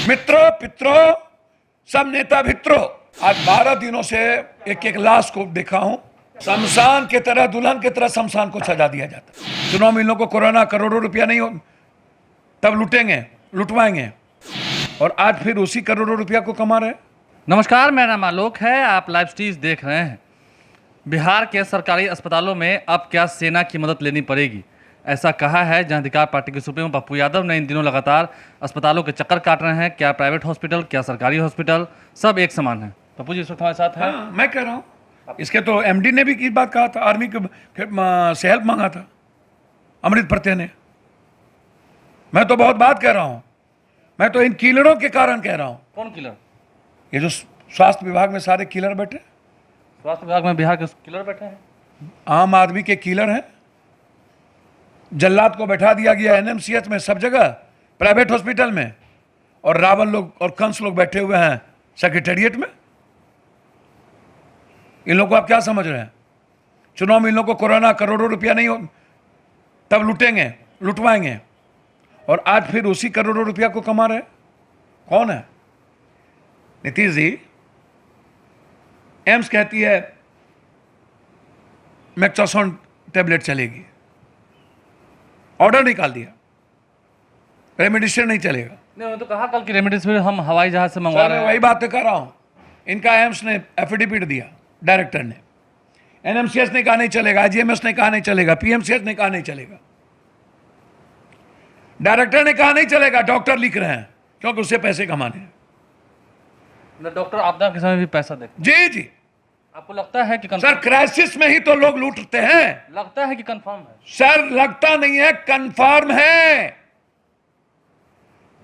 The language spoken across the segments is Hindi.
मित्रों पित्रों सब नेता भित्रों, आज 12 दिनों से एक एक लाश को देखा हूं। शमशान की तरह, दुल्हन की तरह शमशान को सजा दिया जाता। चुनाव में इन लोगों को कोरोना करोड़ों रुपया नहीं हो तब लूटेंगे, लुटवाएंगे, और आज फिर उसी करोड़ों रुपया को कमा रहे हैं। नमस्कार, मेरा नाम आलोक है। आप लाइव स्ट्रीज देख रहे हैं। बिहार के सरकारी अस्पतालों में अब क्या सेना की मदद लेनी पड़ेगी, ऐसा कहा है जन अधिकार पार्टी के सुप्रीमो पप्पू यादव ने। इन दिनों लगातार अस्पतालों के चक्कर काट रहे हैं। क्या प्राइवेट हॉस्पिटल, क्या सरकारी हॉस्पिटल, सब एक समान है। पप्पू जी इस वक्त हमारे साथ है। मैं कह रहा हूँ, इसके तो एमडी ने भी की बात कहा था, आर्मी से हेल्प मांगा था अमृत प्रत्यय ने। मैं तो बहुत बात कह रहा हूँ, मैं तो इन किलरों के कारण कह रहा हूँ। कौन किलर? ये जो स्वास्थ्य विभाग में सारे किलर बैठे, स्वास्थ्य विभाग में बिहार के किलर बैठे हैं, आम आदमी के किलर हैं। जल्लाद को बैठा दिया गया एनएमसीएच में, सब जगह प्राइवेट हॉस्पिटल में, और रावण लोग और कंस लोग बैठे हुए हैं सेक्रेटेरिएट में। इन लोगों को आप क्या समझ रहे हैं? चुनाव में इन लोगों को कोरोना करोड़ों रुपया नहीं हो तब लूटेंगे, लुटवाएंगे, और आज फिर उसी करोड़ों रुपया को कमा रहे हैं। कौन है? नीतीश जी। एम्स कहती है मेट्रोसोन टैबलेट चलेगी, ऑर्डर निकाल दिया, रेमडेसिविर नहीं चलेगा। नहीं, उन्होंने तो कहा कल कि रेमडेसिविर हम हवाई जहाज से मंगवा रहे हैं। वही बात तो कर रहा हूं। इनका एम्स ने एफिडेविट दिया, डायरेक्टर ने। एनएमसीएच ने कहा नहीं चलेगा, आईजीएमएस ने कहा नहीं चलेगा, पीएमसीएच ने कहा नहीं चलेगा, डायरेक्टर ने कहा नहीं चलेगा। डॉक्टर लिख रहे हैं क्योंकि उससे पैसे कमाने हैं। डॉक्टर आपदा के समय भी पैसा देते? जी जी। आपको लगता है कि सर क्राइसिस में ही तो लोग लूटते हैं। लगता है कि कंफर्म है? सर लगता नहीं है, कंफर्म है।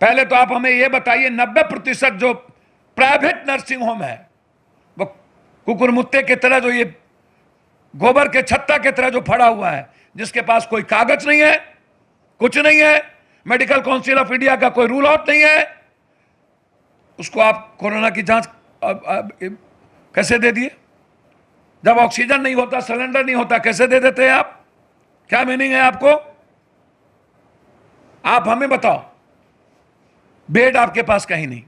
पहले तो आप हमें यह बताइए, 90% जो प्राइवेट नर्सिंग होम है वो कुकुरमुत्ते की तरह, जो ये गोबर के छत्ता की तरह जो फड़ा हुआ है, जिसके पास कोई कागज नहीं है, कुछ नहीं है, मेडिकल काउंसिल ऑफ इंडिया का कोई रूल आउट नहीं है, उसको आप कोरोना की जांच कैसे दे दिए? जब ऑक्सीजन नहीं होता, सिलेंडर नहीं होता, कैसे दे देते हैं आप? क्या मीनिंग है आपको? आप हमें बताओ। बेड आपके पास कहीं नहीं,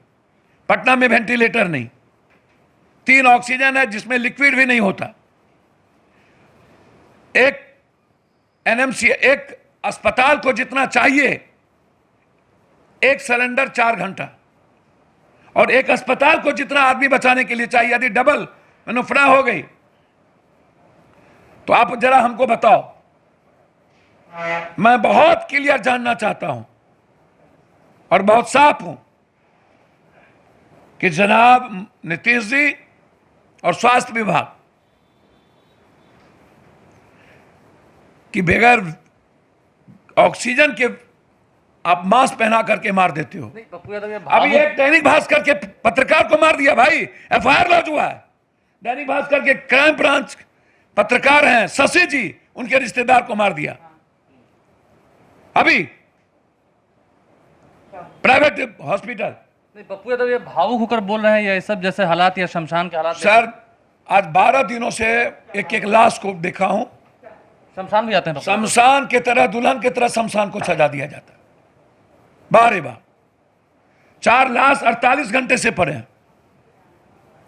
पटना में वेंटिलेटर नहीं, 3 ऑक्सीजन है जिसमें लिक्विड भी नहीं होता। एक एनएमसी, एक अस्पताल को जितना चाहिए, एक सिलेंडर 4 घंटा, और एक अस्पताल को जितना आदमी बचाने के लिए चाहिए, यदि डबल मुनाफा हो गई तो आप जरा हमको बताओ। मैं बहुत क्लियर जानना चाहता हूं और बहुत साफ हूं कि जनाब नीतीश जी और स्वास्थ्य विभाग की बगैर ऑक्सीजन के आप मास्क पहना करके मार देते हो। अभी एक दैनिक भास्कर के पत्रकार को मार दिया भाई, एफआईआर लॉन्च हुआ है। दैनिक भास्कर के क्राइम ब्रांच पत्रकार हैं शशि जी, उनके रिश्तेदार को मार दिया अभी प्राइवेट हॉस्पिटल। नहीं पप्पू यादव ये भावुक होकर बोल रहे हैं, ये सब जैसे हालात या शमशान के हालात। सर आज 12 दिनों से एक एक लाश को देखा हूं। शमशान भी आते हैं? शमशान की तरह, दुल्हन की तरह शमशान को सजा दिया जाता है। बारे बार 4 लाश 48 घंटे से पड़े हैं।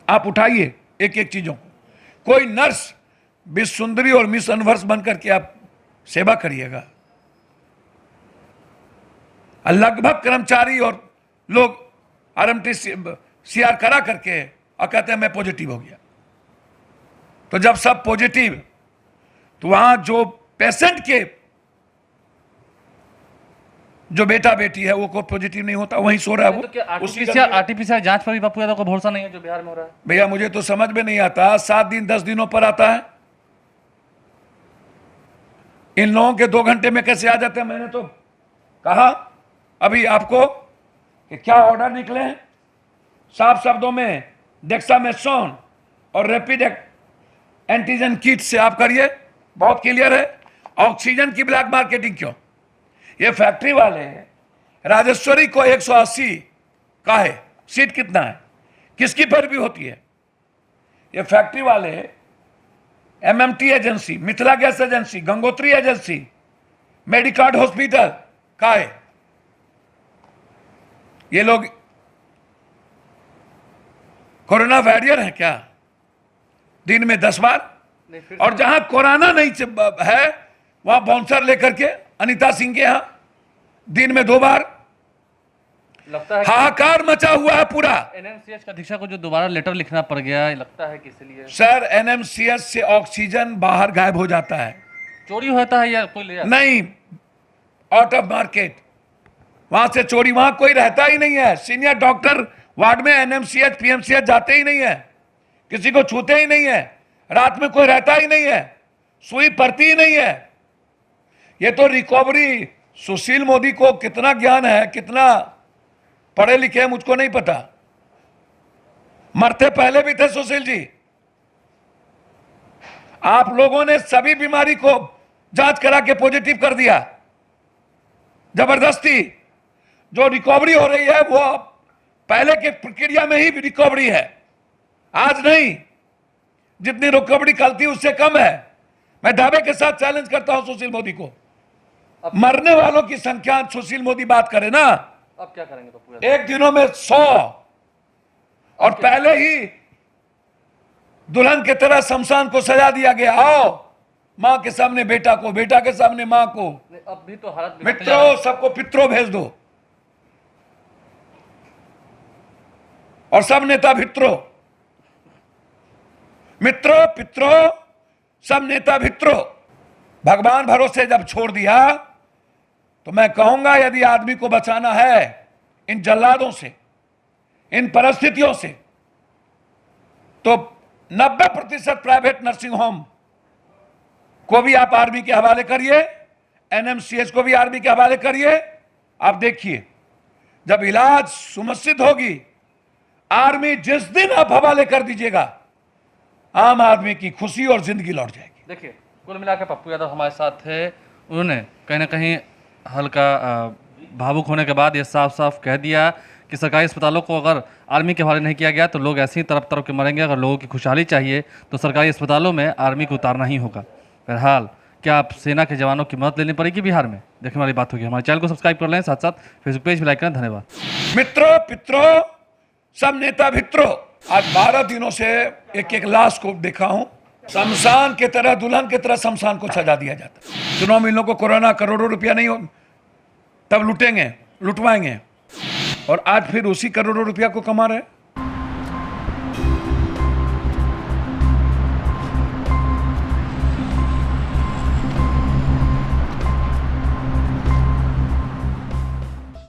आप उठाइए एक एक चीजों को। कोई नर्स मिस सुंदरी और मिस यूनिवर्स बनकर के आप सेवा करिएगा। लगभग कर्मचारी और लोग आरएमटी सीआर करा करके और कहते हैं मैं पॉजिटिव हो गया। तो जब सब पॉजिटिव, तो वहां जो पेशेंट के जो बेटा बेटी है वो को पॉजिटिव नहीं होता, वहीं सो रहा है वो। तो आरटीपीसीआर जांच पर भी पप्पू यादव को भरोसा नहीं है जो बिहार में हो रहा है? भैया मुझे तो समझ में नहीं आता, 7 दिन 10 दिनों पर आता है। इन लोगों के 2 घंटे में कैसे आ जाते हैं? मैंने तो कहा अभी आपको कि क्या ऑर्डर निकले हैं, साफ शब्दों में डेक्सामेथासोन और रैपिड एंटीजन किट से आप करिए, बहुत क्लियर है। ऑक्सीजन की ब्लैक मार्केटिंग क्यों? ये फैक्ट्री वाले राजेश्वरी को 180 का है, सीट कितना है, किसकी पैरवी होती है? ये फैक्ट्री वाले MMT agency, Mithila gas agency, Gangotri agency, Medicard hospital का है। ये लोग कोरोना वॉरियर है क्या? दिन में 10 बार। नहीं, फिर और जहां कोरोना नहीं है वहां बाउंसर लेकर के अनीता सिंह के यहां दिन में 2 बार। लगता है हाहाकार मचा हुआ है पूरा। एनएमसीएच का अधीक्षक को जो दोबारा लेटर लिखना पड़ गया, लगता है कि इसलिए सर, एनएमसीएच से ऑक्सीजन बाहर गायब हो जाता है। चोरी होता है या कोई ले जाता है? नहीं, आउट ऑफ मार्केट, वहां से चोरी, वहां कोई रहता ही नहीं है। सीनियर डॉक्टर वार्ड में एनएमसीएच पीएमसीएच जाते ही नहीं है, किसी को छूते ही नहीं है, रात में कोई रहता ही नहीं है, सुई पड़ती ही नहीं है। ये तो रिकवरी, सुशील मोदी को कितना ज्ञान है, कितना पढ़े लिखे हैं मुझको नहीं पता। मरते पहले भी थे सुशील जी। आप लोगों ने सभी बीमारी को जांच करा के पॉजिटिव कर दिया जबरदस्ती। जो रिकवरी हो रही है वो पहले की प्रक्रिया में ही रिकवरी है, आज नहीं। जितनी रिकवरी कल थी उससे कम है। मैं दावे के साथ चैलेंज करता हूं सुशील मोदी को। मरने वालों की संख्या सुशील मोदी बात करे ना, अब क्या करेंगे तो पूरा? एक दिनों में 100, और पहले ही दुल्हन की तरह शमशान को सजा दिया गया। आओ मां के सामने बेटा को, बेटा के सामने मां को। अब भी तो हालत बिगड़ती जा मित्रों, रही है। सबको पित्रों भेज दो, और सब नेता भित्रों, मित्रों पित्रों, सब नेता भित्रों। भगवान भरोसे जब छोड़ दिया तो मैं कहूंगा यदि आदमी को बचाना है इन जल्लादों से, इन परिस्थितियों से, तो 90% प्राइवेट नर्सिंग होम को भी आप आर्मी के हवाले करिए, एनएमसीएच को भी आर्मी के हवाले करिए। आप देखिए, जब इलाज सुनिश्चित होगी, आर्मी जिस दिन आप हवाले कर दीजिएगा, आम आदमी की खुशी और जिंदगी लौट जाएगी। देखिए, कुल मिलाकर पप्पू यादव हमारे साथ थे। उन्होंने कहीं ना कहीं हल्का भावुक होने के बाद ये साफ साफ कह दिया कि सरकारी अस्पतालों को अगर आर्मी के हवाले नहीं किया गया तो लोग ऐसे ही तरफ तरफ के मरेंगे। अगर लोगों की खुशहाली चाहिए तो सरकारी अस्पतालों में आर्मी को उतारना ही होगा। बहरहाल, क्या आप सेना के जवानों की मदद लेनी पड़ेगी बिहार में, देखने वाली बात होगी। हमारे चैनल को सब्सक्राइब कर लें, साथ साथ फेसबुक पेज भी लाइक करें। धन्यवाद। मित्रों पित्रों, सब नेता भित्रों, आज 12 दिनों से एक एक लाश को देखा हूं। शमशान की तरह, दुल्हन की तरह शमशान को सजा दिया जाता। चुनाव में इन लोगों को कोरोना करोड़ों रुपया नहीं हो, तब लुटेंगे, लुटवाएंगे, और आज फिर उसी करोड़ों रुपया को कमा रहे हैं।